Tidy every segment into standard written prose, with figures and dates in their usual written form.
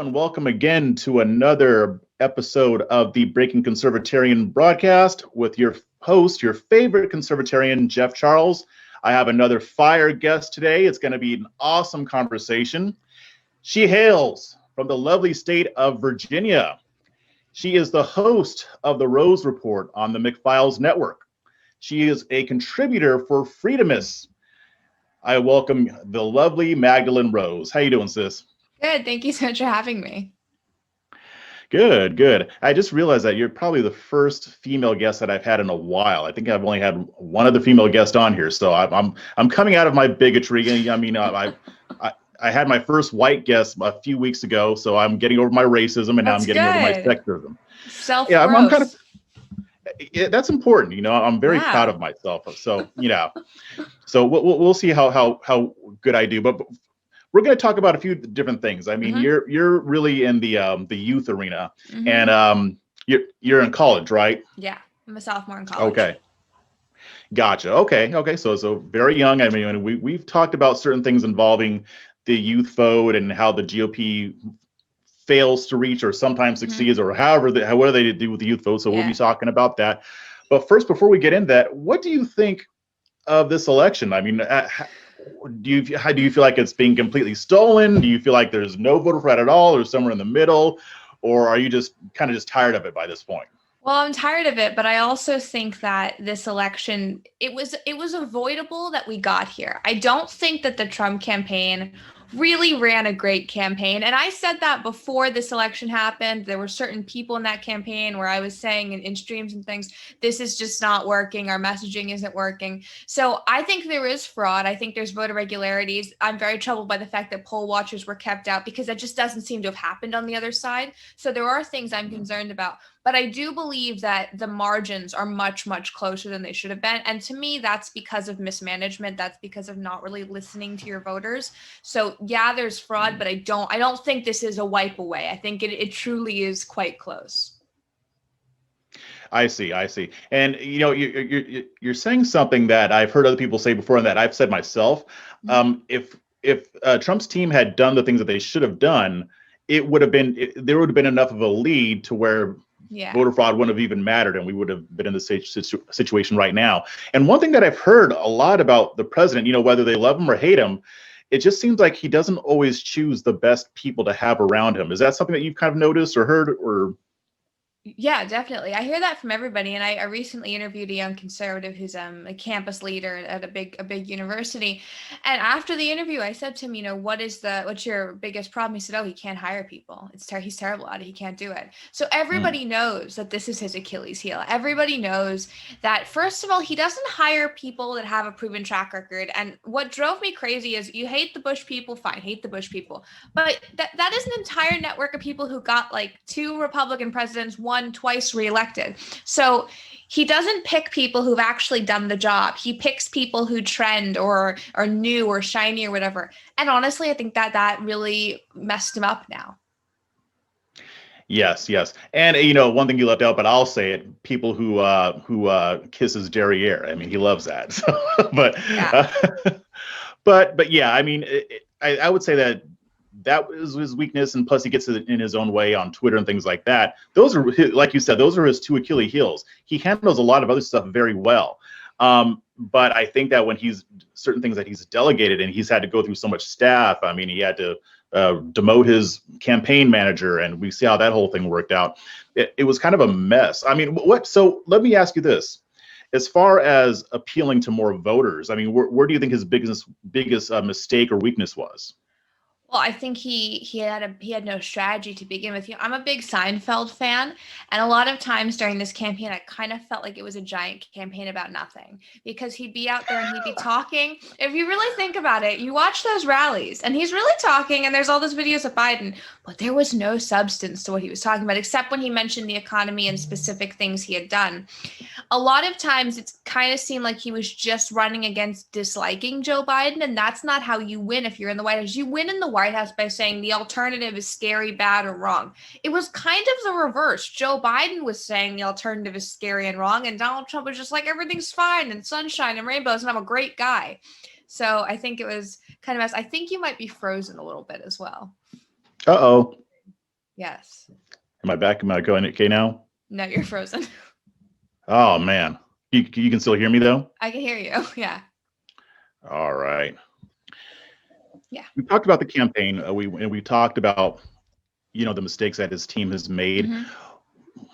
and welcome again to another episode of the Breaking Conservatarian broadcast with your host, your favorite conservatarian, Jeff Charles. I have another fire guest today. It's going to be an awesome conversation. She hails from the lovely state of Virginia. She is the host of the Rose Report on the McFiles Network. She is a contributor for Freedomists. I welcome the lovely Maghdalen Rose. How you doing, sis? Good. Thank you so much for having me. Good, good. I just realized that you're probably the first female guest that I've had in a while. I think I've only had one other female guest on here, so I'm coming out of my bigotry. I mean, I had my first white guest a few weeks ago, so I'm getting over my racism, and now I'm getting over my sexism. Self-growth. Yeah, I'm kind of. That's important, you know. I'm very proud of myself. So so we'll see how good I do, but. We're going to talk about a few different things. I mean, you're really in the youth arena, and you're in college, right? Yeah, I'm a sophomore in college. Okay, gotcha. Okay. So very young. I mean, we've talked about certain things involving the youth vote and how the GOP fails to reach or sometimes succeeds, or however they do with the youth vote. So we'll be talking about that. But first, before we get into that, what do you think of this election? I mean. Do you feel like it's being completely stolen? Do you feel like there's no voter fraud at all, or somewhere in the middle, or are you just kind of just tired of it by this point? Well, I'm tired of it, but I also think that this election, it was avoidable that we got here. I don't think that the Trump campaign really ran a great campaign. And I said that before this election happened. There were certain people in that campaign where I was saying in streams and things, this is just not working. Our messaging isn't working. So I think there is fraud. I think there's voter irregularities. I'm very troubled by the fact that poll watchers were kept out because that just doesn't seem to have happened on the other side. So there are things I'm concerned about. But I do believe that the margins are much, much closer than they should have been. And to me, that's because of mismanagement. That's because of not really listening to your voters. So yeah, there's fraud, but I don't think this is a wipe away. I think it truly is quite close. I see. And you know, you're saying something that I've heard other people say before, and that I've said myself. If Trump's team had done the things that they should have done, there would have been enough of a lead to where voter fraud wouldn't have even mattered, and we would have been in the situation right now. And one thing that I've heard a lot about the president, you know, whether they love him or hate him, it just seems like he doesn't always choose the best people to have around him. Is that something that you've kind of noticed or heard, or? Yeah, definitely. I hear that from everybody. And I recently interviewed a young conservative who's a campus leader at a big university. And after the interview, I said to him, you know, what's your biggest problem? He said, oh, he can't hire people. He's terrible at it. He can't do it. So everybody knows that this is his Achilles heel. Everybody knows that, first of all, he doesn't hire people that have a proven track record. And what drove me crazy is you hate the Bush people, fine, hate the Bush people. But that is an entire network of people who got like 2 Republican presidents, one twice reelected. So he doesn't pick people who've actually done the job. He picks people who trend or are new or shiny or whatever. And honestly, I think that really messed him up now. Yes. And you know, one thing you left out, but I'll say it: people who kisses derriere. I mean, he loves that. So, but yeah, I mean, I would say that was his weakness, and plus he gets it in his own way on Twitter and things like that. Those are, like you said, those are his 2 Achilles heels. He handles a lot of other stuff very well. But I think that when he's certain things that he's delegated and he's had to go through so much staff, I mean, he had to demote his campaign manager, and we see how that whole thing worked out. It was kind of a mess. I mean, so let me ask you this. As far as appealing to more voters, I mean, where do you think his biggest mistake or weakness was? Well, I think he had no strategy to begin with. You know, I'm a big Seinfeld fan, and a lot of times during this campaign, I kind of felt like it was a giant campaign about nothing, because he'd be out there and he'd be talking. If you really think about it, you watch those rallies, and he's really talking, and there's all those videos of Biden, but there was no substance to what he was talking about, except when he mentioned the economy and specific things he had done. A lot of times, it kind of seemed like he was just running against disliking Joe Biden, and that's not how you win if you're in the White House. You win in the White House by saying the alternative is scary, bad, or wrong. It was kind of the reverse. Joe Biden was saying the alternative is scary and wrong, and Donald Trump was just like, everything's fine and sunshine and rainbows, and I'm a great guy. So I think it was kind of, I think you might be frozen a little bit as well. Uh-oh. Yes. Am I back? Am I going okay now? No, you're frozen. Oh man, you can still hear me though? I can hear you. Yeah. All right. Yeah. We talked about the campaign. We talked about the mistakes that his team has made. Mm-hmm.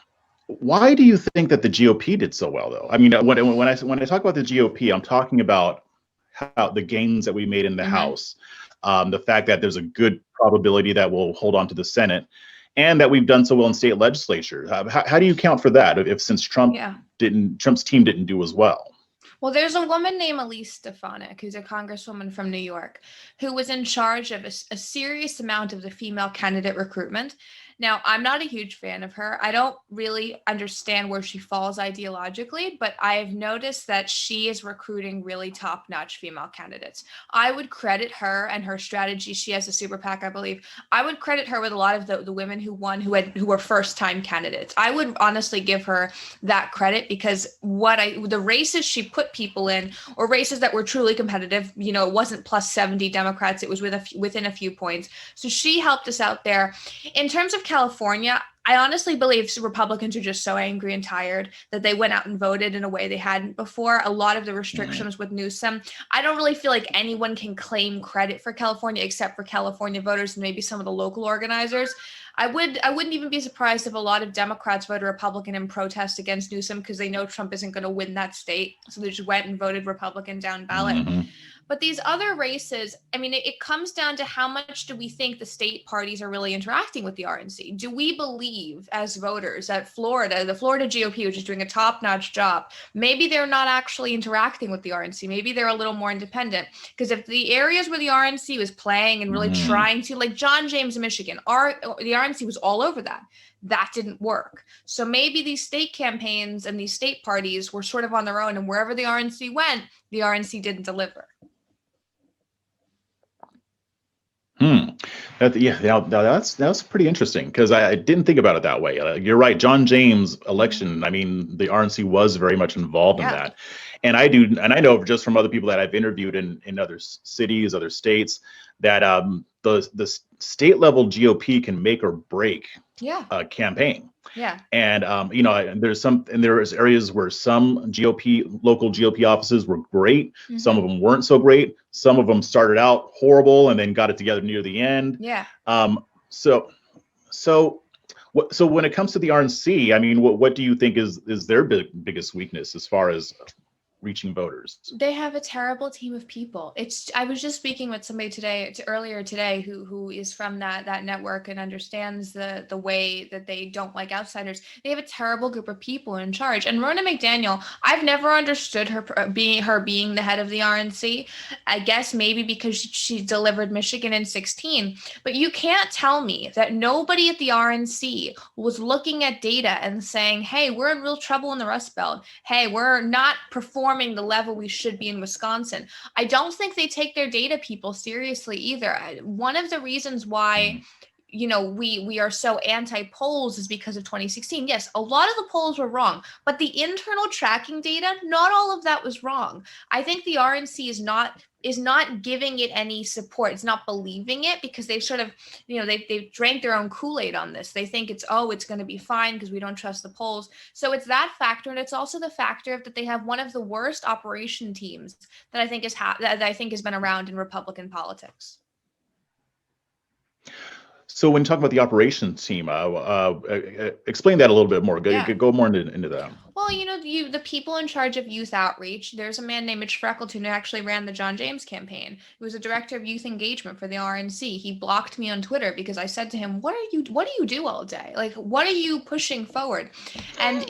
Why do you think that the GOP did so well, though? I mean, when I talk about the GOP, I'm talking about how the gains that we made in the Mm-hmm. House, the fact that there's a good probability that we'll hold on to the Senate, and that we've done so well in state legislature. How do you account for that? If since Trump's team didn't do as well? Well, there's a woman named Elise Stefanik, who's a congresswoman from New York, who was in charge of a serious amount of the female candidate recruitment. Now, I'm not a huge fan of her. I don't really understand where she falls ideologically, but I've noticed that she is recruiting really top-notch female candidates. I would credit her and her strategy. She has a super PAC, I believe. I would credit her with a lot of the women who won, who were first-time candidates. I would honestly give her that credit because the races she put people in, or races that were truly competitive, it wasn't plus 70 Democrats, it was within a few points. So she helped us out there. In terms of California, I honestly believe Republicans are just so angry and tired that they went out and voted in a way they hadn't before. A lot of the restrictions with Newsom, I don't really feel like anyone can claim credit for California except for California voters and maybe some of the local organizers. I wouldn't even be surprised if a lot of Democrats voted Republican in protest against Newsom because they know Trump isn't going to win that state. So they just went and voted Republican down ballot. Mm-hmm. But these other races, I mean, it comes down to how much do we think the state parties are really interacting with the RNC? Do we believe as voters that the Florida GOP, which is doing a top-notch job, maybe they're not actually interacting with the RNC. Maybe they're a little more independent. Because if the areas where the RNC was playing and really trying to, like John James, Michigan, the RNC was all over that. That didn't work. So maybe these state campaigns and these state parties were sort of on their own, and wherever the RNC went, the RNC didn't deliver. That's pretty interesting because I didn't think about it that way. You're right. John James election. I mean, the RNC was very much involved in that, and I know just from other people that I've interviewed in other cities, other states, that the state level GOP can make or break a campaign. Yeah. And there's areas where some local GOP offices were great. Mm-hmm. Some of them weren't so great. Some of them started out horrible and then got it together near the end. Yeah. So when it comes to the RNC, I mean, what do you think is their biggest weakness as far as reaching voters? They have a terrible team of people. I was just speaking with somebody earlier today who is from that network and understands the way that they don't like outsiders. They have a terrible group of people in charge. And Ronna McDaniel, I've never understood her being the head of the RNC. I guess maybe because she delivered Michigan in 2016. But you can't tell me that nobody at the RNC was looking at data and saying, hey, we're in real trouble in the Rust Belt. Hey, we're not performing the level we should be in Wisconsin. I don't think they take their data people seriously either. One of the reasons why we are so anti-polls is because of 2016. Yes, a lot of the polls were wrong, but the internal tracking data, not all of that was wrong. I think the RNC is not giving it any support. It's not believing it because they've sort of, they've drank their own Kool-Aid on this. They think it's going to be fine because we don't trust the polls. So it's that factor. And it's also the factor of that they have one of the worst operation teams that I think has been around in Republican politics. So when you talk about the operations team, explain that a little bit more. Go more into that. Well, the people in charge of youth outreach, there's a man named Mitch Freckleton who actually ran the John James campaign. He was a director of youth engagement for the RNC. He blocked me on Twitter because I said to him, what do you do all day? Like, what are you pushing forward? And,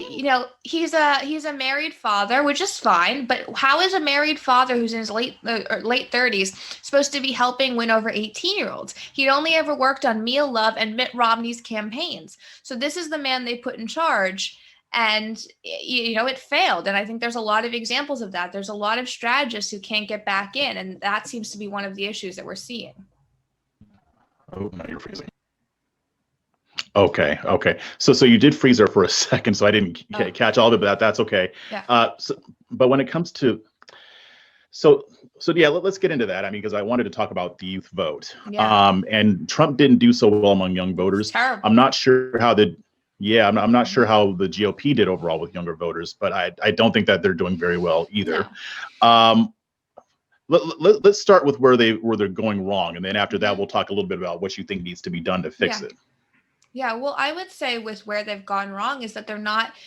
he's a married father, which is fine. But how is a married father who's in his late 30s supposed to be helping win over 18-year-olds? He'd only ever worked on Mia Love and Mitt Romney's campaigns. So this is the man they put in charge. And, it failed. And I think there's a lot of examples of that. There's a lot of strategists who can't get back in. And that seems to be one of the issues that we're seeing. Oh, now you're freezing. Okay. So you did freeze her for a second, so I didn't catch all of it, but that's okay. Yeah. But when it comes to, So yeah, let's get into that. I mean, because I wanted to talk about the youth vote. Yeah. And Trump didn't do so well among young It's voters. terrible. I'm not sure how I'm not sure how the GOP did overall with younger voters, but I don't think that they're doing very well either. No. Let's start with where they're going wrong, and then after that, we'll talk a little bit about what you think needs to be done to fix it. Yeah, well, I would say with where they've gone wrong is that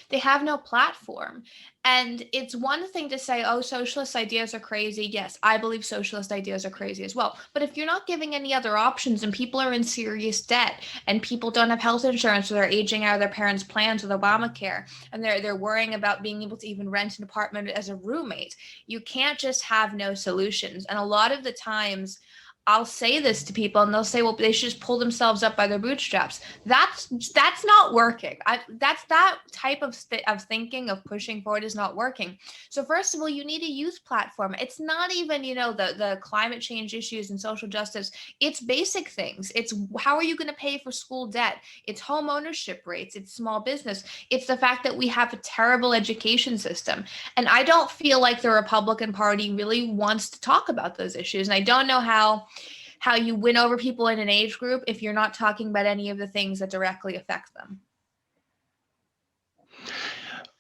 they have no platform. And it's one thing to say, oh, socialist ideas are crazy. Yes, I believe socialist ideas are crazy as well. But if you're not giving any other options and people are in serious debt and people don't have health insurance or they're aging out of their parents' plans with Obamacare and they're worrying about being able to even rent an apartment as a roommate, you can't just have no solutions. And a lot of the times, I'll say this to people and they'll say, well, they should just pull themselves up by their bootstraps. That's not working. That type of thinking of pushing forward is not working. So first of all, you need a youth platform. It's not even, the climate change issues and social justice. It's basic things. It's how are you going to pay for school debt? It's home ownership rates. It's small business. It's the fact that we have a terrible education system. And I don't feel like the Republican Party really wants to talk about those issues. And I don't know how you win over people in an age group if you're not talking about any of the things that directly affect them.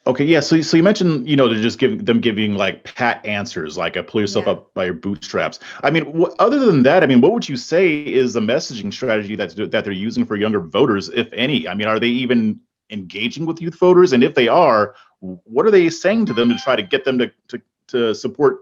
Okay, yeah. So you mentioned, to just giving like pat answers, like pull yourself up by your bootstraps. I mean, other than that, I mean, what would you say is the messaging strategy that they're using for younger voters, if any? I mean, are they even engaging with youth voters? And if they are, what are they saying to them to try to get them to support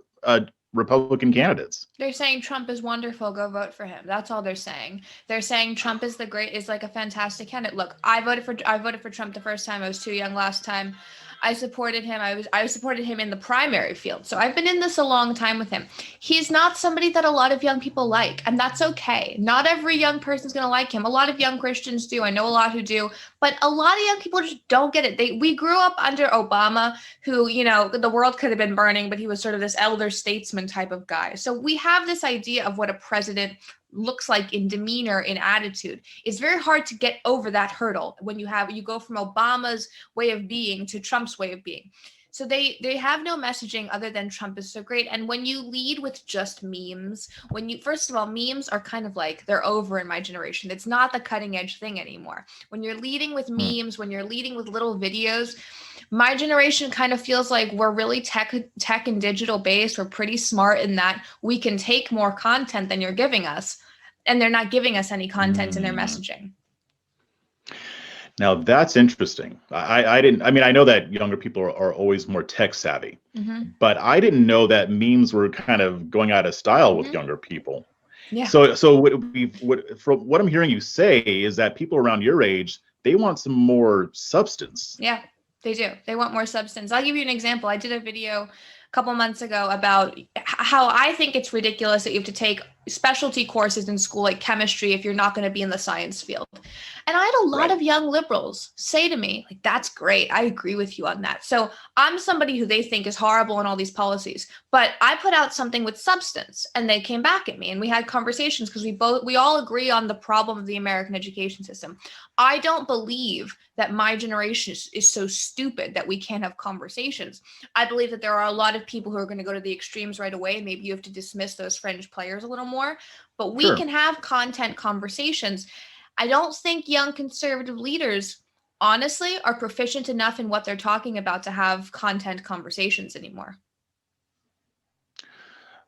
Republican candidates? They're saying Trump is wonderful. Go vote for him. That's all they're saying. They're saying Trump is like a fantastic candidate. Look, I voted for Trump the first time. I was too young last time. I supported him. I supported him in the primary field. So I've been in this a long time with him. He's not somebody that a lot of young people like, and that's okay. Not every young person's going to like him. A lot of young Christians do. I know a lot who do, but a lot of young people just don't get it. We grew up under Obama, who, the world could have been burning, but he was sort of this elder statesman type of guy. So we have this idea of what a president looks like in demeanor, in attitude. It's very hard to get over that hurdle when you go from Obama's way of being to Trump's way of being. So they have no messaging other than Trump is so great. And when you lead with just memes, first of all, memes are kind of like, they're over in my generation. It's not the cutting edge thing anymore. When you're leading with memes, when you're leading with little videos, my generation kind of feels like we're really tech and digital based. We're pretty smart in that we can take more content than you're giving us, and they're not giving us any content in their messaging. Now that's interesting. I know that younger people are always more tech savvy, but I didn't know that memes were kind of going out of style with younger people. Yeah. So from what I'm hearing you say is that people around your age, they want some more substance. Yeah. They do. They want more substance. I'll give you an example. I did a video a couple months ago about how I think it's ridiculous that you have to take specialty courses in school like chemistry if you're not going to be in the science field. And I had a lot of young liberals say to me, like, that's great. I agree with you on that. So I'm somebody who they think is horrible in all these policies, but I put out something with substance and they came back at me and we had conversations because we all agree on the problem of the American education system. I don't believe that my generation is so stupid that we can't have conversations. I believe that there are a lot of people who are going to go to the extremes right away. Maybe you have to dismiss those fringe players a little more, but we can have content conversations. I don't think young conservative leaders, honestly, are proficient enough in what they're talking about to have content conversations anymore.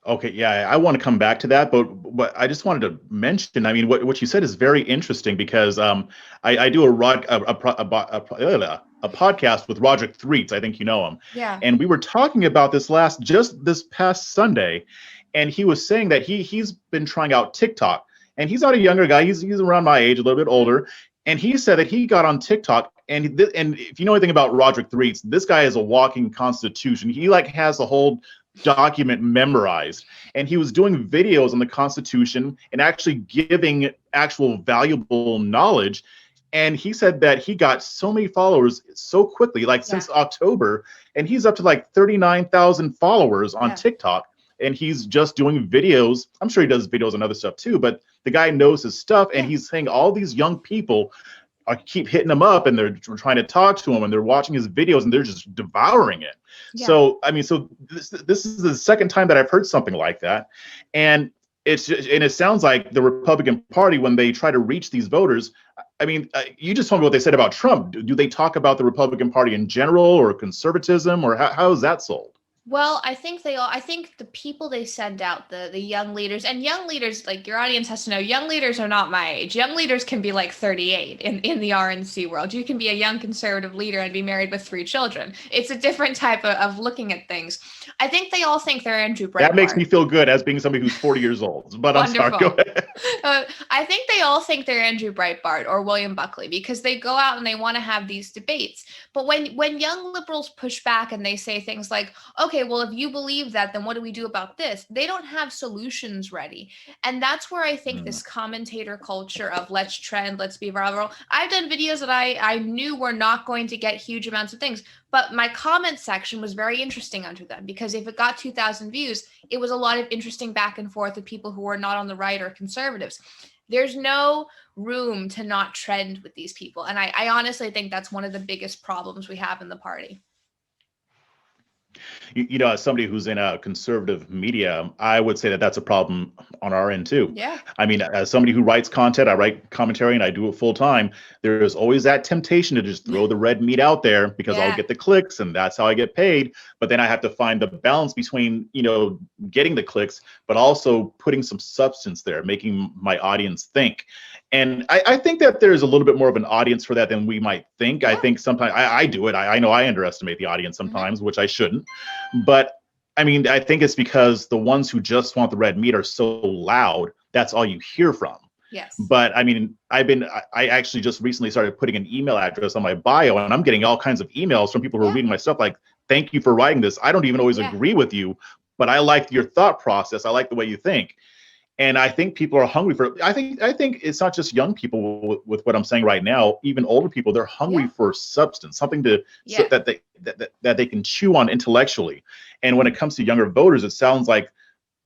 Okay, yeah, I want to come back to that, but I just wanted to mention, I mean, what you said is very interesting because I do a podcast with Roderick Threets. I think you know him. Yeah. And we were talking about this just this past Sunday, and he was saying that he's been trying out TikTok, and he's not a younger guy. He's around my age, a little bit older, and he said that he got on TikTok, and if you know anything about Roderick Threets, this guy is a walking constitution. He has a whole document memorized, and he was doing videos on the Constitution and actually giving actual valuable knowledge. And he said that he got so many followers so quickly, since October, and he's up to 39,000 followers on TikTok, and he's just doing videos. I'm sure he does videos on other stuff too, but the guy knows his stuff, and he's saying all these young people I keep hitting him up, and they're trying to talk to him, and they're watching his videos, and they're just devouring it. Yeah. So I mean, so this is the second time that I've heard something like that, and it sounds like the Republican Party, when they try to reach these voters. I mean, you just told me what they said about Trump. Do they talk about the Republican Party in general, or conservatism, or how is that sold? Well, I think I think the people they send out, the young leaders, and young leaders, like your audience has to know, young leaders are not my age. Young leaders can be like 38 in the RNC world. You can be a young conservative leader and be married with 3 children. It's a different type of looking at things. I think they all think they're Andrew Breitbart. That makes me feel good as being somebody who's 40 years old. But I'm sorry, go ahead. I think they all think they're Andrew Breitbart or William Buckley, because they go out and they want to have these debates. But when young liberals push back and they say things like, okay, well, if you believe that, then what do we do about this? They don't have solutions ready. And that's where I think this commentator culture of let's trend, let's be viral. I've done videos that I knew were not going to get huge amounts of things, but my comment section was very interesting under them, because if it got 2,000 views, it was a lot of interesting back and forth with people who were not on the right or conservatives. There's no room to not trend with these people. And I honestly think that's one of the biggest problems we have in the party. You know, as somebody who's in a conservative media, I would say that that's a problem on our end too. Yeah. I mean, as somebody who writes content, I write commentary and I do it full time. There's always that temptation to just throw the red meat out there, because I'll get the clicks and that's how I get paid. But then I have to find the balance between, you know, getting the clicks, but also putting some substance there, making my audience think. And I think that there's a little bit more of an audience for that than we might think. I think sometimes I do it. I know I underestimate the audience sometimes, which I shouldn't. But I mean, I think it's because the ones who just want the red meat are so loud. That's all you hear from. Yes. But I mean, I actually just recently started putting an email address on my bio, and I'm getting all kinds of emails from people who are reading my stuff like, thank you for writing this. I don't even always agree with you, but I like your thought process. I like the way you think. And I think people are hungry for it. I think it's not just young people with what I'm saying right now. Even older people, they're hungry for substance, something to so that they can chew on intellectually. And when it comes to younger voters, it sounds like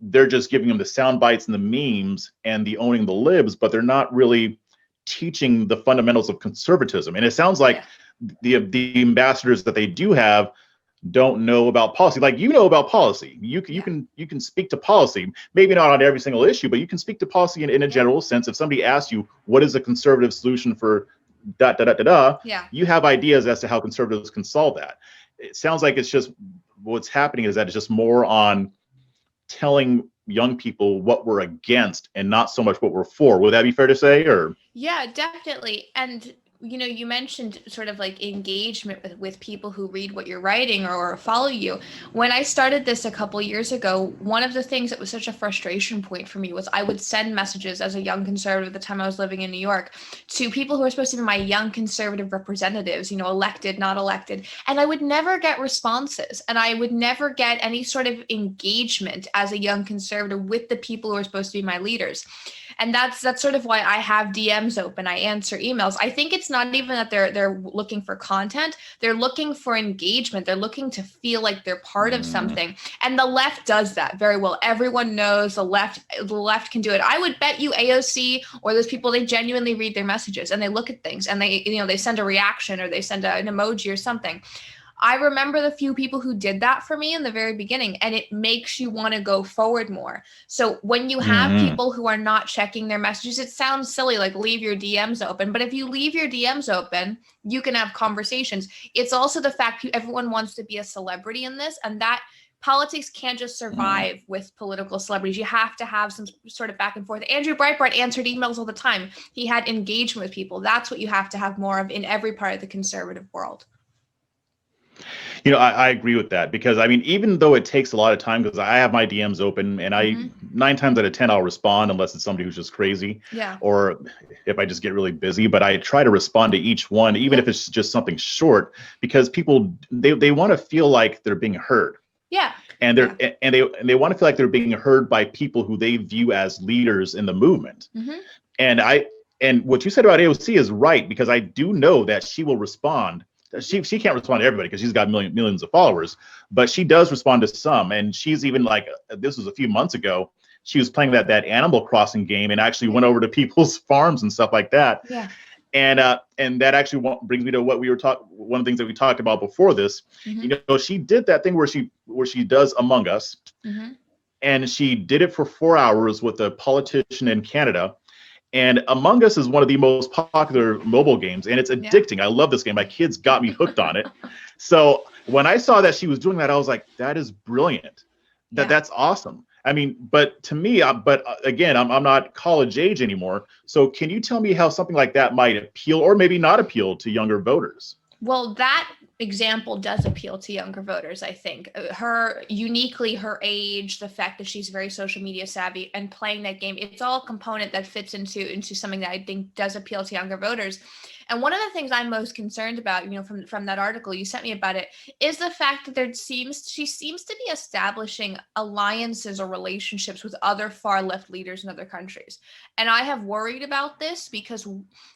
they're just giving them the sound bites and the memes and the owning the libs, but they're not really teaching the fundamentals of conservatism. And it sounds like the ambassadors that they do have don't know about policy. Like, you know about policy. You can speak to policy, maybe not on every single issue, but you can speak to policy in a general sense. If somebody asks you what is a conservative solution for you have ideas as to how conservatives can solve that. It sounds like it's just what's happening is that it's just more on telling young people what we're against and not so much what we're for. Would that be fair to say? Or yeah, definitely. And you know, you mentioned sort of like engagement with people who read what you're writing or follow you. When I started this a couple years ago, one of the things that was such a frustration point for me was I would send messages as a young conservative at the time I was living in New York to people who were supposed to be my young conservative representatives, you know, elected, not elected. And I would never get responses, and I would never get any sort of engagement as a young conservative with the people who are supposed to be my leaders. And that's sort of why I have DMs open. I answer emails. I think it's not even that they're looking for content. They're looking for engagement. They're looking to feel like they're part of something. And the left does that very well. Everyone knows the left can do it. I would bet you AOC or those people, they genuinely read their messages and they look at things and they send a reaction or they send an emoji or something. I remember the few people who did that for me in the very beginning, and it makes you want to go forward more. So when you have people who are not checking their messages, it sounds silly, like leave your DMs open. But if you leave your DMs open, you can have conversations. It's also the fact everyone wants to be a celebrity in this, and that politics can't just survive with political celebrities. You have to have some sort of back and forth. Andrew Breitbart answered emails all the time. He had engagement with people. That's what you have to have more of in every part of the conservative world. You know, I agree with that, because I mean, even though it takes a lot of time, because I have my DMs open and I 9 times out of 10 I'll respond unless it's somebody who's just crazy, or if I just get really busy. But I try to respond to each one, even if it's just something short, because people they want to feel like they're being heard. And they want to feel like they're being heard by people who they view as leaders in the movement. And what you said about AOC is right, because I do know that she will respond. She can't respond to everybody because she's got millions of followers, but she does respond to some. And she's even like, this was a few months ago, she was playing that Animal Crossing game and actually went over to people's farms and stuff like that. And that actually brings me to what we were talking. One of the things that we talked about before this. She did that thing where she does Among Us, and she did it for 4 hours with a politician in Canada. And Among Us is one of the most popular mobile games, and it's addicting. I love this game. My kids got me hooked on it. So when I saw that she was doing that, I was like, that is brilliant. That's awesome. I mean, but to me, again, I'm not college age anymore. So can you tell me how something like that might appeal or maybe not appeal to younger voters? Well, that example does appeal to younger voters, I think. Her age, the fact that she's very social media savvy and playing that game, it's all a component that fits into something that I think does appeal to younger voters. And one of the things I'm most concerned about, from that article you sent me about it, is the fact that she seems to be establishing alliances or relationships with other far left leaders in other countries. And I have worried about this because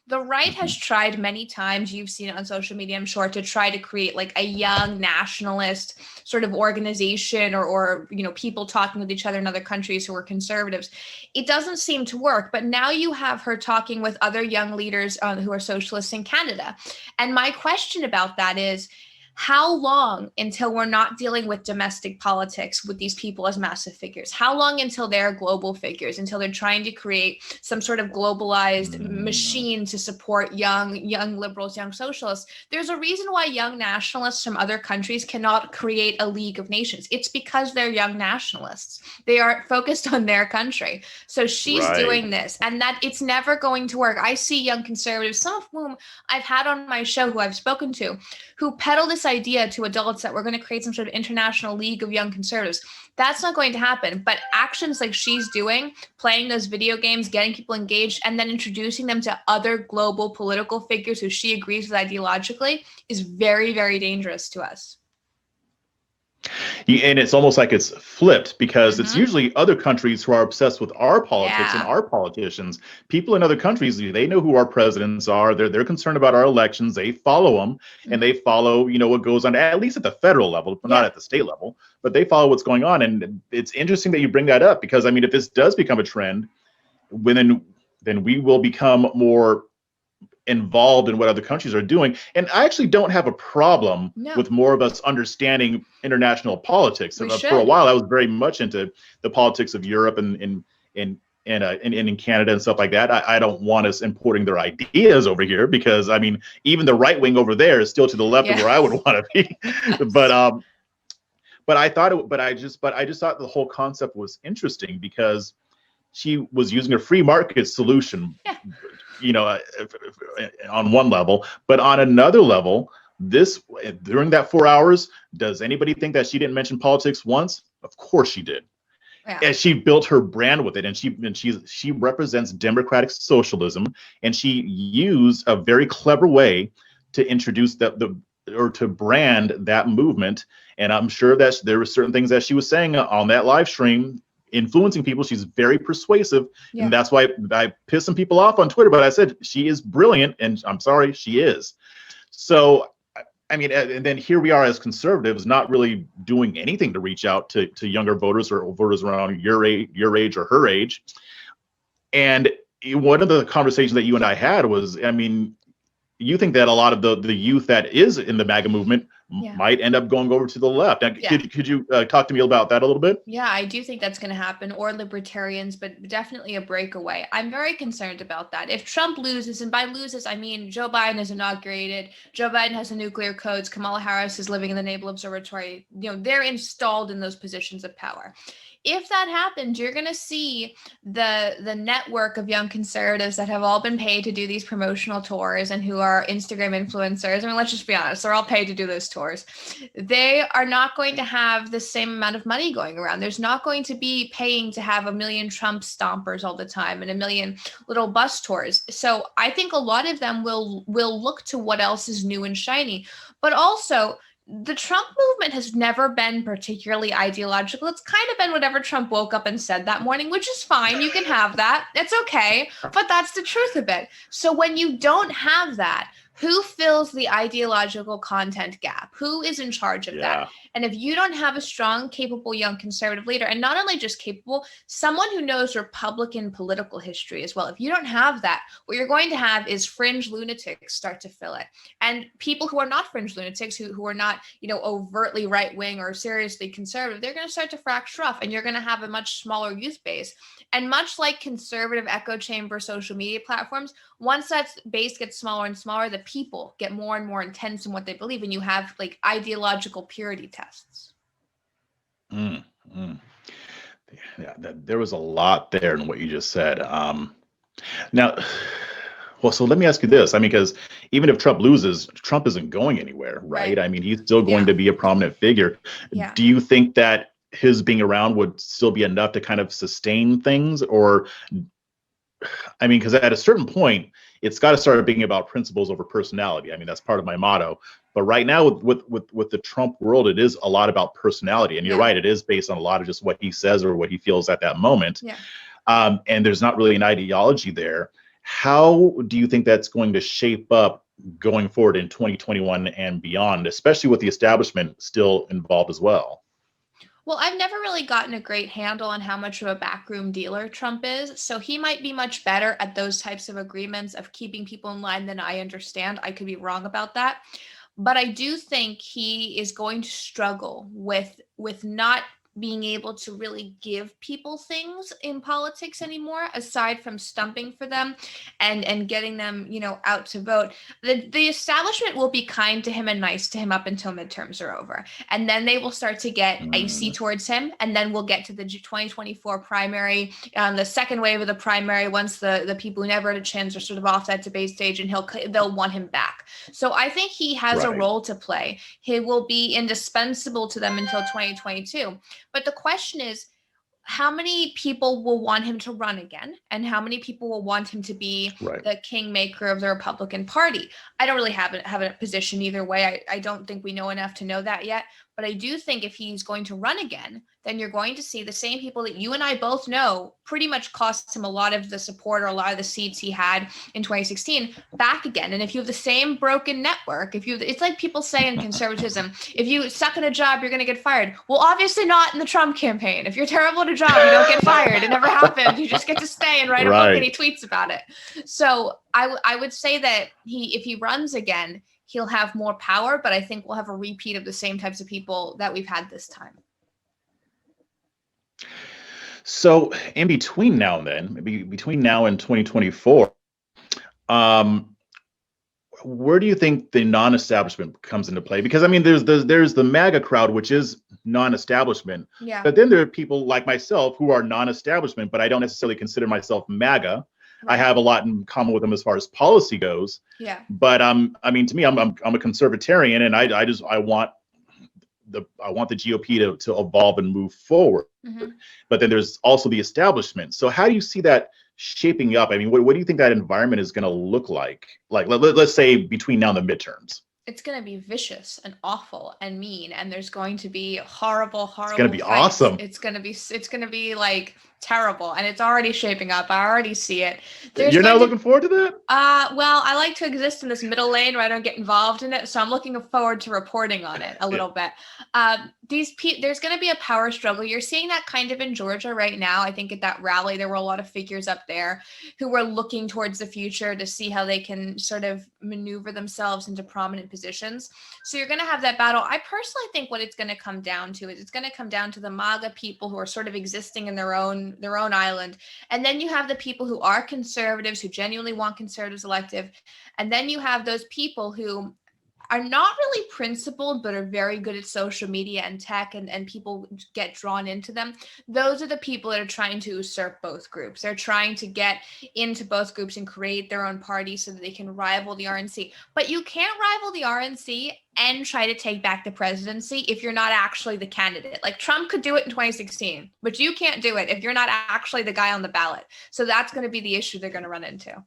the right has tried many times, you've seen it on social media, I'm sure, to try to create like a young nationalist sort of organization or people talking with each other in other countries who are conservatives. It doesn't seem to work. But now you have her talking with other young leaders who are socialists in Canada. And my question about that is, how long until we're not dealing with domestic politics with these people as massive figures? How long until they're global figures, until they're trying to create some sort of globalized machine to support young liberals, young socialists? There's a reason why young nationalists from other countries cannot create a League of Nations. It's because they're young nationalists. They are focused on their country. So she's doing this, and that it's never going to work. I see young conservatives, some of whom I've had on my show, who I've spoken to, who peddle this idea to adults that we're going to create some sort of international league of young conservatives. That's not going to happen. But actions like she's doing, playing those video games, getting people engaged, and then introducing them to other global political figures who she agrees with ideologically, is very, very dangerous to us. And it's almost like it's flipped, because it's usually other countries who are obsessed with our politics and our politicians. People in other countries, they know who our presidents are. They're concerned about our elections. They follow them, and they follow, what goes on, at least at the federal level, not at the state level, but they follow what's going on. And it's interesting that you bring that up, because I mean, if this does become a trend, then we will become more involved in what other countries are doing. And I actually don't have a problem with more of us understanding international politics. For a while, I was very much into the politics of Europe and in Canada and stuff like that. I don't want us importing their ideas over here, because I mean, even the right wing over there is still to the left of where I would want to be. But I just thought the whole concept was interesting, because she was using a free market solution. On one level, but on another level, during that 4 hours, does anybody think that she didn't mention politics once? Of course she did. And she built her brand with it, and she represents democratic socialism, and she used a very clever way to introduce to brand that movement. And I'm sure that there were certain things that she was saying on that live stream influencing people. She's very persuasive, and that's why I pissed some people off on Twitter, but I said she is brilliant, and I'm sorry, she is. So I mean, and then here we are as conservatives not really doing anything to reach out to younger voters or voters around your age or her age. And one of the conversations that you and I had was, I mean, you think that a lot of the youth that is in the MAGA movement might end up going over to the left. Now, could you talk to me about that a little bit? Yeah, I do think that's going to happen, or libertarians, but definitely a breakaway. I'm very concerned about that. If Trump loses, and by loses, I mean Joe Biden is inaugurated, Joe Biden has the nuclear codes, Kamala Harris is living in the Naval Observatory, they're installed in those positions of power. If that happens, you're going to see the network of young conservatives that have all been paid to do these promotional tours and who are Instagram influencers. I mean, let's just be honest, they're all paid to do those tours. They are not going to have the same amount of money going around. There's not going to be paying to have a million Trump stompers all the time and a million little bus tours. So I think a lot of them will look to what else is new and shiny. But also, the Trump movement has never been particularly ideological. It's kind of been whatever Trump woke up and said that morning, which is fine. You can have that. It's okay. But that's the truth of it. So when you don't have that, Who fills the ideological content gap? Who is in charge of that? And if you don't have a strong, capable young conservative leader, and not only just capable, someone who knows Republican political history as well, if you don't have that, what you're going to have is fringe lunatics start to fill it. And people who are not fringe lunatics, who are not, overtly right-wing or seriously conservative, they're going to start to fracture off, and you're going to have a much smaller youth base. And much like conservative echo chamber social media platforms, once that base gets smaller and smaller, the people get more and more intense in what they believe, and you have like ideological purity tests. Yeah, there was a lot there in what you just said. Now, well, so let me ask you this. I mean, because even if Trump loses, Trump isn't going anywhere, right? I mean, he's still going to be a prominent figure. Do you think that his being around would still be enough to kind of sustain things? Or, I mean, because at a certain point, it's got to start being about principles over personality. I mean, that's part of my motto. But right now, with the Trump world, it is a lot about personality. And you're right, it is based on a lot of just what he says or what he feels at that moment. And there's not really an ideology there. How do you think that's going to shape up going forward in 2021 and beyond, especially with the establishment still involved as well? Well, I've never really gotten a great handle on how much of a backroom dealer Trump is. So he might be much better at those types of agreements of keeping people in line than I understand. I could be wrong about that. But I do think he is going to struggle with not being able to really give people things in politics anymore, aside from stumping for them and getting them, out to vote. The establishment will be kind to him and nice to him up until midterms are over. And then they will start to get icy towards him. And then we'll get to the 2024 primary, the second wave of the primary, once the people who never had a chance are sort of off that debate stage, and they'll want him back. So I think he has a role to play. He will be indispensable to them until 2022. But the question is, how many people will want him to run again? And how many people will want him to be the kingmaker of the Republican Party? I don't really have a position either way. I don't think we know enough to know that yet. But I do think if he's going to run again, then you're going to see the same people that you and I both know pretty much cost him a lot of the support or a lot of the seats he had in 2016 back again. And if you have the same broken network, it's like people say in conservatism, if you suck at a job, you're going to get fired. Well, obviously not in the Trump campaign. If you're terrible at a job, you don't get fired. It never happened. You just get to stay and write a book, and he tweets about it. So I would say that if he runs again, he'll have more power, but I think we'll have a repeat of the same types of people that we've had this time. So in between now and then, maybe between now and 2024, where do you think the non-establishment comes into play? Because I mean, there's the MAGA crowd, which is non-establishment, but then there are people like myself who are non-establishment, but I don't necessarily consider myself MAGA. I have a lot in common with them as far as policy goes. But I mean, to me, I'm a conservatarian, and I want the GOP to evolve and move forward. But then there's also the establishment. So how do you see that shaping up? I mean, what do you think that environment is going to look like? Like let's say between now and the midterms. It's going to be vicious and awful and mean, and there's going to be horrible. It's going to be awesome. It's going to be like terrible, and it's already shaping up. I already see it. You're not looking forward to that? Well, I like to exist in this middle lane where I don't get involved in it, so I'm looking forward to reporting on it a little bit. There's going to be a power struggle. You're seeing that kind of in Georgia right now. I think at that rally, there were a lot of figures up there who were looking towards the future to see how they can sort of maneuver themselves into prominent positions. So you're going to have that battle. I personally think what it's going to come down to is it's going to come down to the MAGA people who are sort of existing in their own island. And then you have the people who are conservatives, who genuinely want conservatives elective. And then you have those people who are not really principled, but are very good at social media and tech, and people get drawn into them. Those are the people that are trying to usurp both groups. They're trying to get into both groups and create their own party so that they can rival the RNC. But you can't rival the RNC and try to take back the presidency if you're not actually the candidate. Like Trump could do it in 2016, but you can't do it if you're not actually the guy on the ballot. So that's going to be the issue they're going to run into.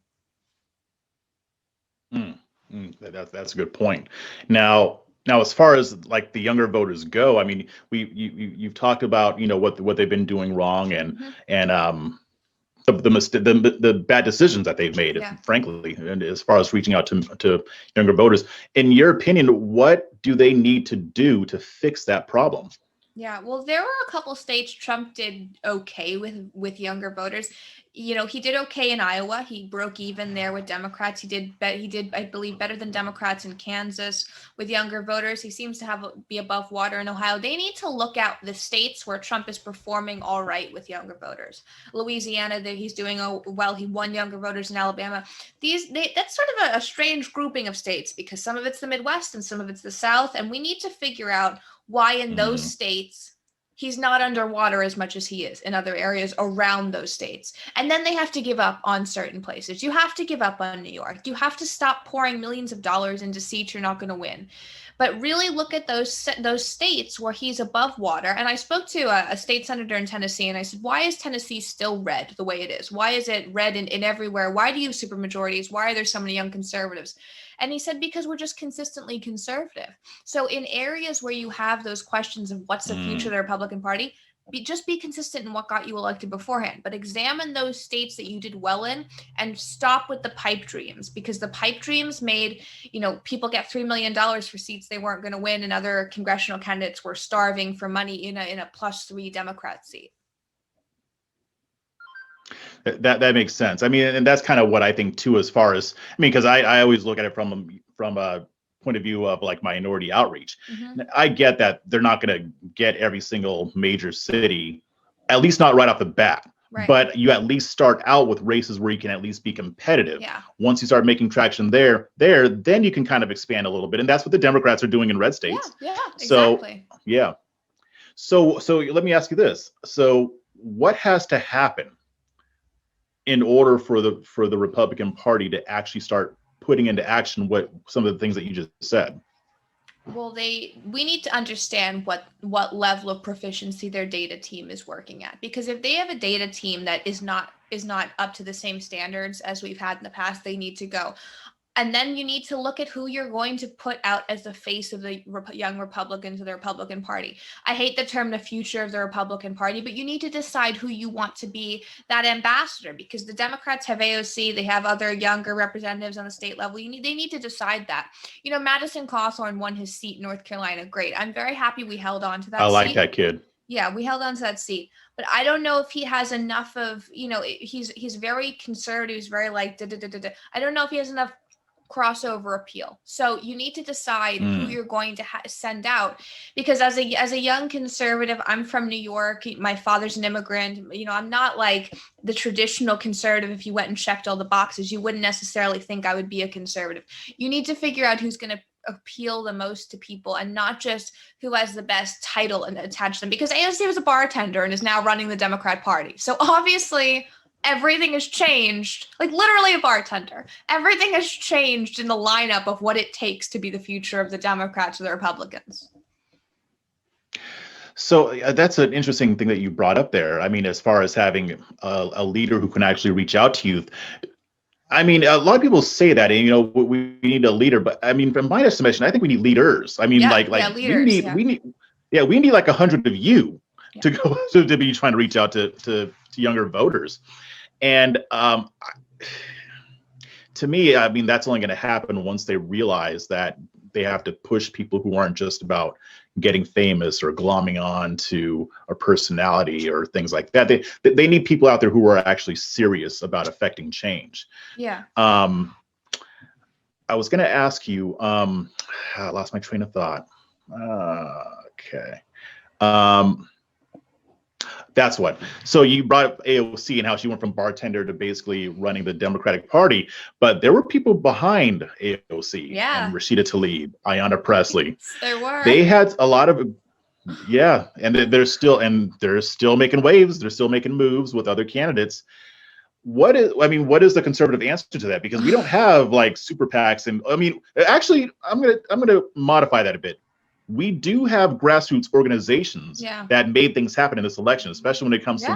That's a good point. Now, as far as like the younger voters go, I mean, you've talked about what they've been doing wrong, and the bad decisions that they've made, Yeah. frankly, and as far as reaching out to younger voters. In your opinion, what do they need to do to fix that problem? Yeah, well, there were a couple states Trump did okay with younger voters. You know, he did okay in Iowa. He broke even there with Democrats. He did, I believe, better than Democrats in Kansas with younger voters. He seems to be above water in Ohio. They need to look at the states where Trump is performing all right with younger voters. Louisiana, he's doing well. He won younger voters in Alabama. That's sort of a strange grouping of states because some of it's the Midwest and some of it's the South, and we need to figure out why in those states he's not underwater as much as he is in other areas around those states. And then they have to give up on certain places. You have to give up on New York. You have to stop pouring millions of dollars into seats you're not going to win. But really look at those states where he's above water. And I spoke to a state senator in Tennessee, and I said, why is Tennessee still red the way it is? Why is it red in everywhere? Why do you have supermajorities? Why are there so many young conservatives? And he said, because we're just consistently conservative. So in areas where you have those questions of what's the future of the Republican Party, just be consistent in what got you elected beforehand, but examine those states that you did well in and stop with the pipe dreams, because the pipe dreams made, people get $3 million for seats they weren't going to win, and other congressional candidates were starving for money in a +3 Democrat seat. That makes sense. I mean, and that's kind of what I think too, as far as, because I always look at it from a point of view of like minority outreach. Mm-hmm. I get that they're not going to get every single major city, at least not right off the bat. Right. But you at least start out with races where you can at least be competitive. Yeah. Once you start making traction there, then you can kind of expand a little bit. And that's what the Democrats are doing in red states. Yeah, exactly. So, yeah. So let me ask you this. So what has to happen in order for the Republican Party to actually start putting into action what some of the things that you just said? Well, we need to understand what level of proficiency their data team is working at, because if they have a data team that is not up to the same standards as we've had in the past, they need to go. And then you need to look at who you're going to put out as the face of the young Republicans of the Republican Party. I hate the term the future of the Republican Party, but you need to decide who you want to be that ambassador, because the Democrats have AOC, they have other younger representatives on the state level. They need to decide that. Madison Cawthorn won his seat in North Carolina. Great. I'm very happy we held on to that seat. I like that kid. Yeah, we held on to that seat, but I don't know if he has enough of, he's very conservative. He's very like, I don't know if he has enough crossover appeal. So you need to decide who you're going to send out, because as a young conservative, I'm from New York. My father's an immigrant. I'm not like the traditional conservative. If you went and checked all the boxes, you wouldn't necessarily think I would be a conservative. You need to figure out who's going to appeal the most to people, and not just who has the best title and attach them, because AOC was a bartender and is now running the Democrat Party. So obviously everything has changed, like literally a bartender. Everything has changed in the lineup of what it takes to be the future of the Democrats or the Republicans. So that's an interesting thing that you brought up there. I mean, as far as having a leader who can actually reach out to youth. I mean, a lot of people say that, and we need a leader, but I mean, from my estimation, I think we need leaders. I mean, leaders, we need like 100 of you to go to be trying to reach out to younger voters. And to me, I mean, that's only going to happen once they realize that they have to push people who aren't just about getting famous or glomming on to a personality or things like that. They need people out there who are actually serious about affecting change. Yeah. I was going to ask you, I lost my train of thought. Okay. That's what. So you brought up AOC and how she went from bartender to basically running the Democratic Party, but there were people behind AOC. Yeah. And Rashida Tlaib, Ayanna Pressley. There were. They had a lot of, and they're still making waves. They're still making moves with other candidates. What is the conservative answer to that? Because we don't have like super PACs, and I mean, actually, I'm gonna modify that a bit. We do have grassroots organizations that made things happen in this election, especially when it comes to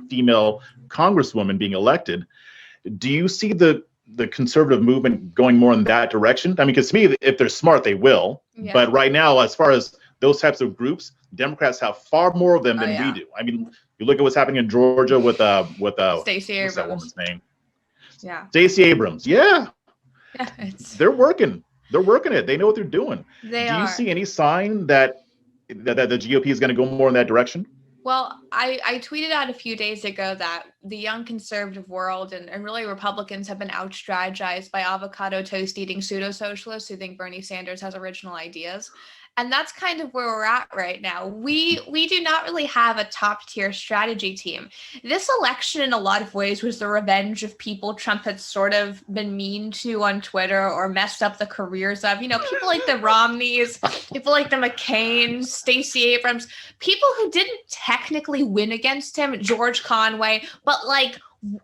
female congresswomen being elected. Do you see the conservative movement going more in that direction? I mean, because to me, if they're smart, they will. Yeah. But right now, as far as those types of groups, Democrats have far more of them than we do. I mean, you look at what's happening in Georgia with Stacey Abrams. What's that woman's name? Yeah. Stacey Abrams. Yeah. Yeah, they're working. They're working it. They know what they're doing. Do you see any sign that the GOP is going to go more in that direction? Well, I tweeted out a few days ago that the young conservative world and really Republicans have been out-strategized by avocado toast eating pseudo-socialists who think Bernie Sanders has original ideas. And that's kind of where we're at right now. We do not really have a top-tier strategy team. This election, in a lot of ways, was the revenge of people Trump had sort of been mean to on Twitter or messed up the careers of. You know, people like the Romneys, people like the McCains, Stacey Abrams, people who didn't technically win against him, George Conway, but like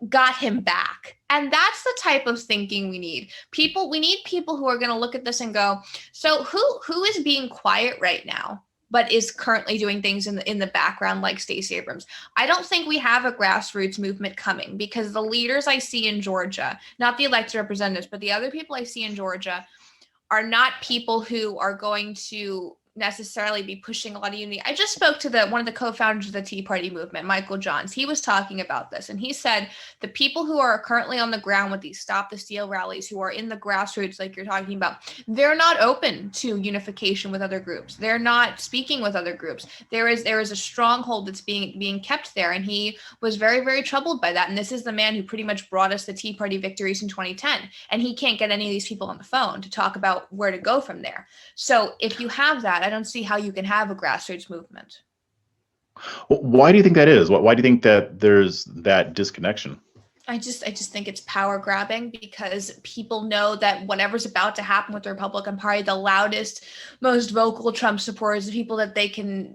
got him back. And that's the type of thinking we need. We need people who are going to look at this and go, so who is being quiet right now, but is currently doing things in the background like Stacey Abrams? I don't think we have a grassroots movement coming because the leaders I see in Georgia, not the elected representatives, but the other people I see in Georgia are not people who are going to necessarily be pushing a lot of unity. I just spoke to one of the co-founders of the Tea Party movement, Michael Johns. He was talking about this, and he said the people who are currently on the ground with these Stop the Steal rallies, who are in the grassroots like you're talking about, they're not open to unification with other groups. They're not speaking with other groups. There is a stronghold that's being kept there, and he was very, very troubled by that. And this is the man who pretty much brought us the Tea Party victories in 2010, and he can't get any of these people on the phone to talk about where to go from there. So if you have that, I don't see how you can have a grassroots movement. Why do you think that is? Why do you think that there's that disconnection? I just think it's power grabbing because people know that whatever's about to happen with the Republican Party, the loudest, most vocal Trump supporters, the people that they can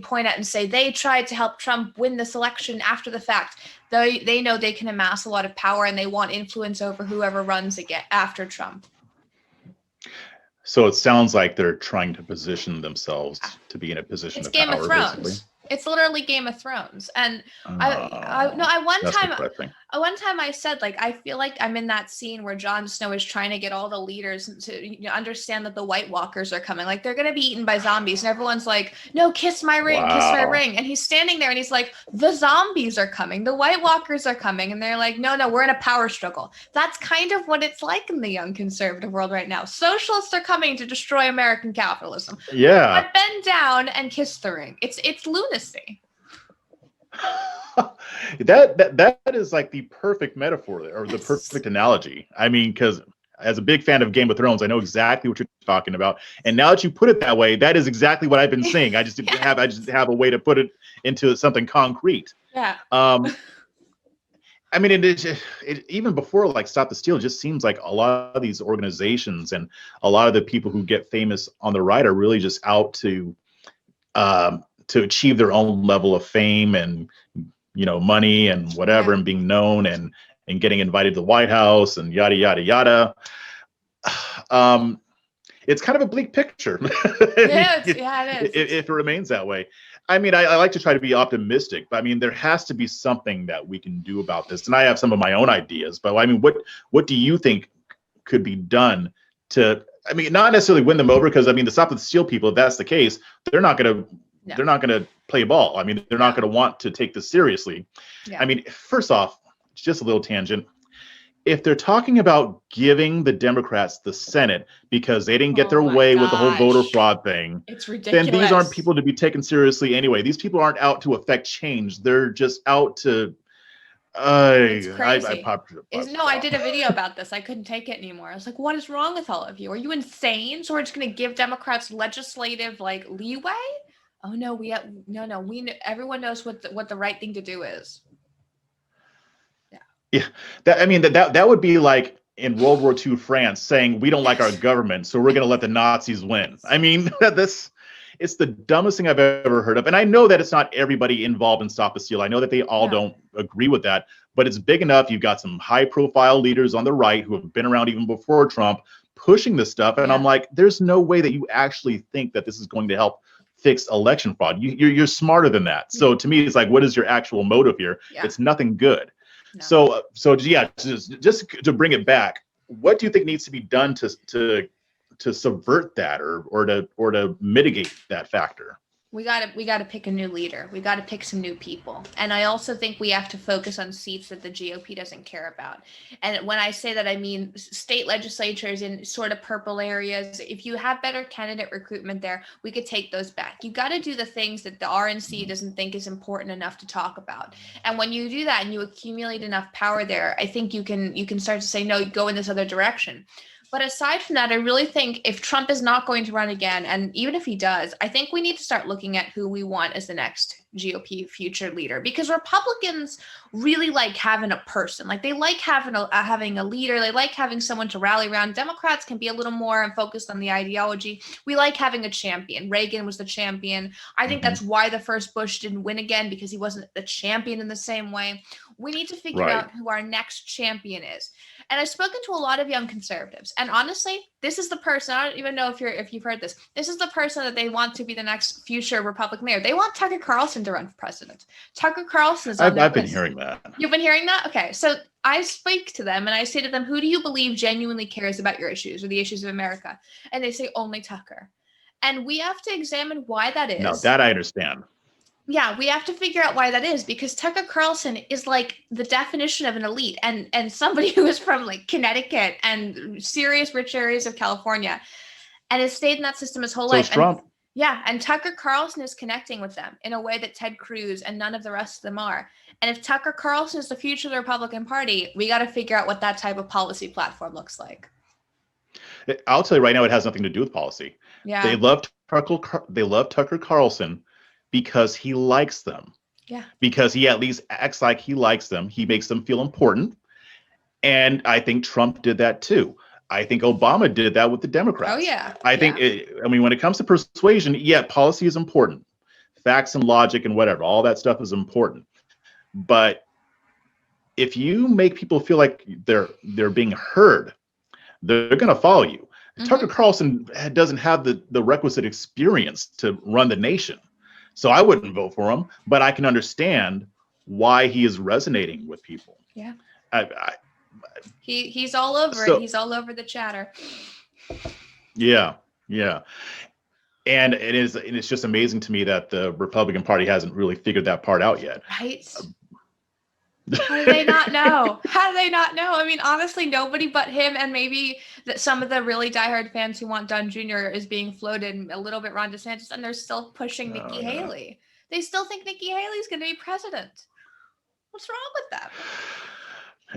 point at and say they tried to help Trump win this election after the fact. They know they can amass a lot of power and they want influence over whoever runs again after Trump. So it sounds like they're trying to position themselves to be in a position of power. It's Game of Thrones. Basically. It's literally Game of Thrones. And one time I said, like, I feel like I'm in that scene where Jon Snow is trying to get all the leaders to understand that the White Walkers are coming. Like, they're going to be eaten by zombies. And everyone's like, no, kiss my ring, kiss my ring. And he's standing there and he's like, the zombies are coming. The White Walkers are coming. And they're like, no, we're in a power struggle. That's kind of what it's like in the young conservative world right now. Socialists are coming to destroy American capitalism. Yeah. But bend down and kiss the ring. It's lunacy. That is like the perfect metaphor or the perfect analogy. I mean, because as a big fan of Game of Thrones, I know exactly what you're talking about. And now that you put it that way, that is exactly what I've been saying. I just have a way to put it into something concrete. Yeah. I mean, it even before like Stop the Steal, it just seems like a lot of these organizations and a lot of the people who get famous on the right are really just out to achieve their own level of fame and, you know, money and whatever, and being known and getting invited to the White House and yada, yada, yada. It's kind of a bleak picture. It is. If it remains that way. I mean, I like to try to be optimistic, but I mean, there has to be something that we can do about this. And I have some of my own ideas, but I mean, what do you think could be done to, I mean, not necessarily win them over, because I mean, the Stop the Steal people, if that's the case, they're not going to play ball. I mean, they're not going to want to take this seriously. Yeah. I mean, first off, just a little tangent. If they're talking about giving the Democrats the Senate because they didn't get their way with the whole voter fraud thing, it's ridiculous. Then these aren't people to be taken seriously anyway. These people aren't out to affect change. They're just out to. It's crazy. I did a video about this. I couldn't take it anymore. I was like, "What is wrong with all of you? Are you insane? So we're just going to give Democrats legislative leeway?" Oh no, everyone knows what the right thing to do is. Yeah, that would be like in World War II France saying we don't like our government, so we're going to let the Nazis win. I mean, it's the dumbest thing I've ever heard of. And I know that it's not everybody involved in Stop the Steal. I know that they all don't agree with that, but it's big enough. You've got some high-profile leaders on the right who have been around even before Trump pushing this stuff, and I'm like, there's no way that you actually think that this is going to help fix election fraud. You're smarter than that. So to me, it's like, what is your actual motive here? Yeah. It's nothing good. No. So yeah, just to bring it back, what do you think needs to be done to to subvert that or to mitigate that factor. We gotta pick a new leader. We gotta pick some new people. And I also think we have to focus on seats that the GOP doesn't care about. And when I say that, I mean state legislatures in sort of purple areas. If you have better candidate recruitment there, we could take those back. You got to do the things that the RNC doesn't think is important enough to talk about. And when you do that and you accumulate enough power there, I think you can start to say, no, go in this other direction. But aside from that, I really think if Trump is not going to run again, and even if he does, I think we need to start looking at who we want as the next GOP future leader, because Republicans really like having a person. Like they like having a leader. They like having someone to rally around. Democrats can be a little more focused on the ideology. We like having a champion. Reagan was the champion. I think that's why the first Bush didn't win again, because he wasn't the champion in the same way. We need to figure out who our next champion is. And I've spoken to a lot of young conservatives, and honestly, this is the person. I don't even know if you've heard this. This is the person that they want to be the next future Republican mayor. They want Tucker Carlson to run for president. Tucker Carlson is on I've been hearing that. You've been hearing that? Okay, so I speak to them and I say to them, who do you believe genuinely cares about your issues or the issues of America? And they say only Tucker. And we have to examine why that is. No, that I understand. Yeah, we have to figure out why that is, because Tucker Carlson is like the definition of an elite and somebody who is from like Connecticut and serious rich areas of California and has stayed in that system his whole life. Trump. And Tucker Carlson is connecting with them in a way that Ted Cruz and none of the rest of them are. And if Tucker Carlson is the future of the Republican Party, we got to figure out what that type of policy platform looks like. I'll tell you right now, it has nothing to do with policy. Yeah. They love Tucker Carlson because he likes them. Yeah. Because he at least acts like he likes them. He makes them feel important. And I think Trump did that too. I think Obama did that with the Democrats. Oh, yeah. I think, when it comes to persuasion, policy is important. Facts and logic and whatever, all that stuff is important. But if you make people feel like they're being heard, they're going to follow you. Tucker Carlson doesn't have the requisite experience to run the nation. So I wouldn't vote for him, but I can understand why he is resonating with people. Yeah. He's all over it. He's all over the chatter. Yeah. And it's just amazing to me that the Republican Party hasn't really figured that part out yet. Right. How do they not know? I mean, honestly, nobody but him and maybe some of the really diehard fans who want Dunn Jr. is being floated, a little bit Ron DeSantis, and they're still pushing Nikki Haley. They still think Nikki Haley's going to be president. What's wrong with that?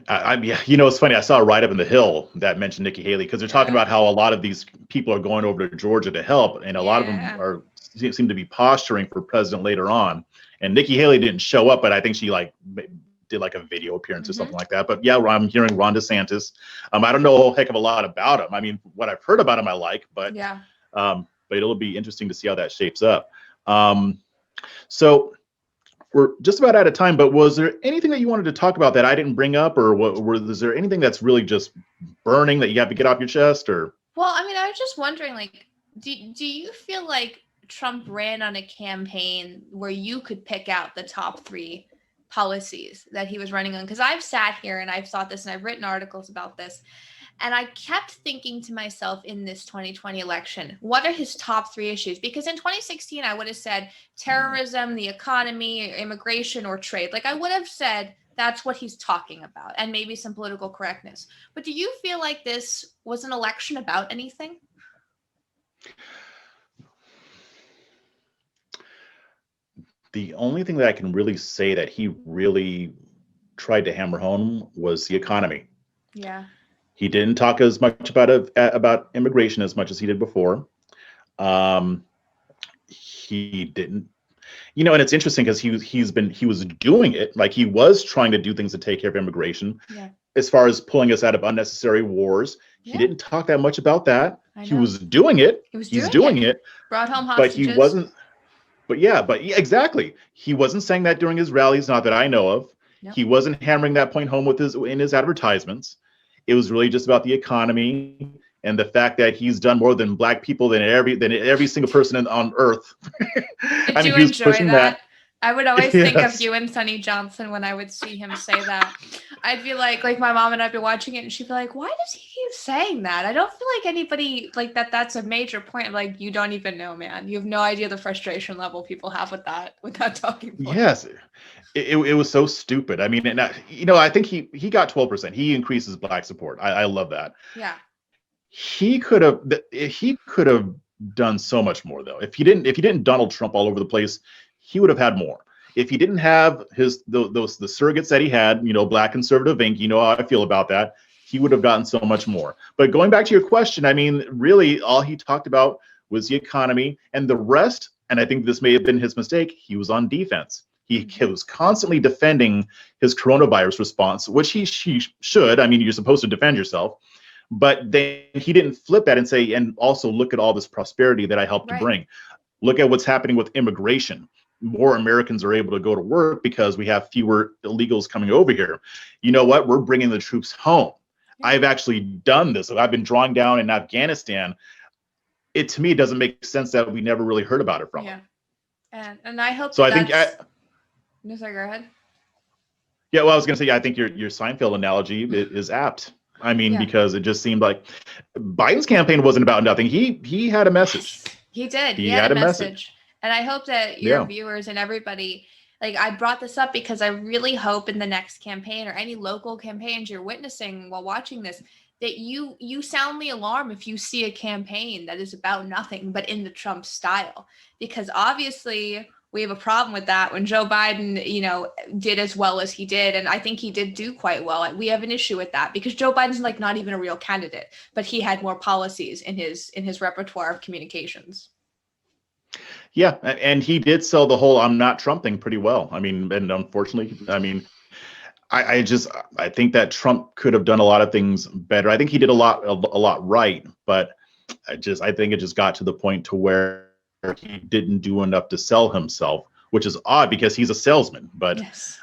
It's funny. I saw a write-up in The Hill that mentioned Nikki Haley because they're talking about how a lot of these people are going over to Georgia to help, and a lot of them seem to be posturing for president later on. And Nikki Haley didn't show up, but I think she did a video appearance or something like that. But yeah, I'm hearing Ron DeSantis. I don't know a whole heck of a lot about him. I mean, what I've heard about him, I like, but it'll be interesting to see how that shapes up. So we're just about out of time, but was there anything that you wanted to talk about that I didn't bring up, or was there anything that's really just burning that you have to get off your chest? Or well, I mean, I was just wondering, do you feel like Trump ran on a campaign where you could pick out the top 3 policies that he was running on? Because I've sat here and I've thought this and I've written articles about this, and I kept thinking to myself in this 2020 election, what are his top 3 issues? Because in 2016, I would have said terrorism, the economy, immigration, or trade. I would have said that's what he's talking about, and maybe some political correctness. But do you feel like this was an election about anything? The only thing that I can really say that he really tried to hammer home was the economy. Yeah. He didn't talk as much about immigration as much as he did before. He didn't, and it's interesting because he was doing it, like he was trying to do things to take care of immigration. Yeah. As far as pulling us out of unnecessary wars, he didn't talk that much about that. He was doing it. He's doing it. Brought home hostages. But he wasn't. But exactly. He wasn't saying that during his rallies, not that I know of. No. He wasn't hammering that point home in his advertisements. It was really just about the economy and the fact that he's done more than Black people than every single person on earth. Did you enjoy that? I would always think of Yes. you and Sonny Johnson when I would see him say that. I'd be like my mom and I'd be watching it and she'd be like, why does he keep saying that? I don't feel like anybody like that's a major point. I'm like, you don't even know, man. You have no idea the frustration level people have with that talking point. Yes. It was so stupid. I mean, and I think he got 12%. He increases black support. I love that. Yeah. He could have done so much more though. If he didn't Donald Trump all over the place, he would have had more. If he didn't have the surrogates that he had, Black Conservative Inc., you know how I feel about that, he would have gotten so much more. But going back to your question, I mean, really all he talked about was the economy, and the rest, and I think this may have been his mistake, he was on defense. He was constantly defending his coronavirus response, which he should. I mean, you're supposed to defend yourself. But then he didn't flip that and say, and also look at all this prosperity that I helped to bring. Look at what's happening with immigration. More Americans are able to go to work because we have fewer illegals coming over here. You know what? We're bringing the troops home. I've actually done this. I've been drawing down in Afghanistan. To me, it doesn't make sense that we never really heard about it from him. And I hope so. No, sorry, go ahead. Yeah, well, I was going to say, I think your Seinfeld analogy is apt. I mean, because it just seemed like Biden's campaign wasn't about nothing. He had a message. Yes, he did. He had a message. And I hope that your viewers and everybody, like, I brought this up because I really hope in the next campaign or any local campaigns you're witnessing while watching this, that you sound the alarm if you see a campaign that is about nothing but in the Trump style. Because obviously we have a problem with that when Joe Biden, did as well as he did. And I think he did do quite well. We have an issue with that because Joe Biden's like not even a real candidate, but he had more policies in his repertoire of communications. Yeah. And he did sell the whole I'm not Trump thing pretty well. I mean, and unfortunately, I think that Trump could have done a lot of things better. I think he did a lot right, but I think it just got to the point to where he didn't do enough to sell himself, which is odd because he's a salesman. But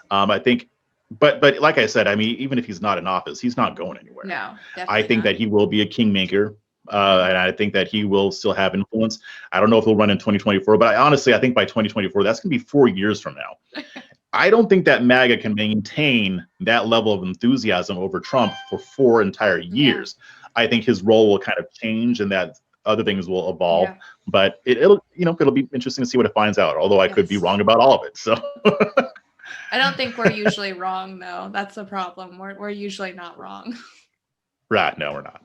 I think, but like I said, I mean, even if he's not in office, he's not going anywhere. No, I think that he will be a kingmaker. And I think that he will still have influence. I don't know if he'll run in 2024, but I think by 2024, that's going to be 4 years from now. I don't think that MAGA can maintain that level of enthusiasm over Trump for 4 entire years. I think his role will kind of change and that other things will evolve, but it'll be interesting to see what it finds out. Although I could be wrong about all of it. So I don't think we're usually wrong though. That's the problem. We're usually not wrong. Right. No, we're not.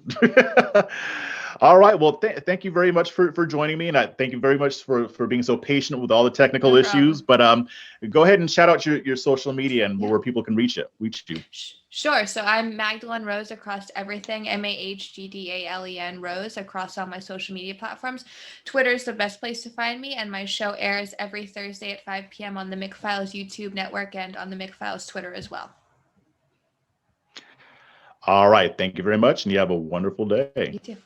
All right. Well, thank you very much for joining me. And I thank you very much for being so patient with all the technical issues. But go ahead and shout out your social media and where people can reach you. Sure. So I'm Maghdalen Rose across everything, Maghdalen Rose across all my social media platforms. Twitter is the best place to find me. And my show airs every Thursday at 5 p.m. on the McFiles YouTube network and on the McFiles Twitter as well. All right. Thank you very much. And you have a wonderful day. You too.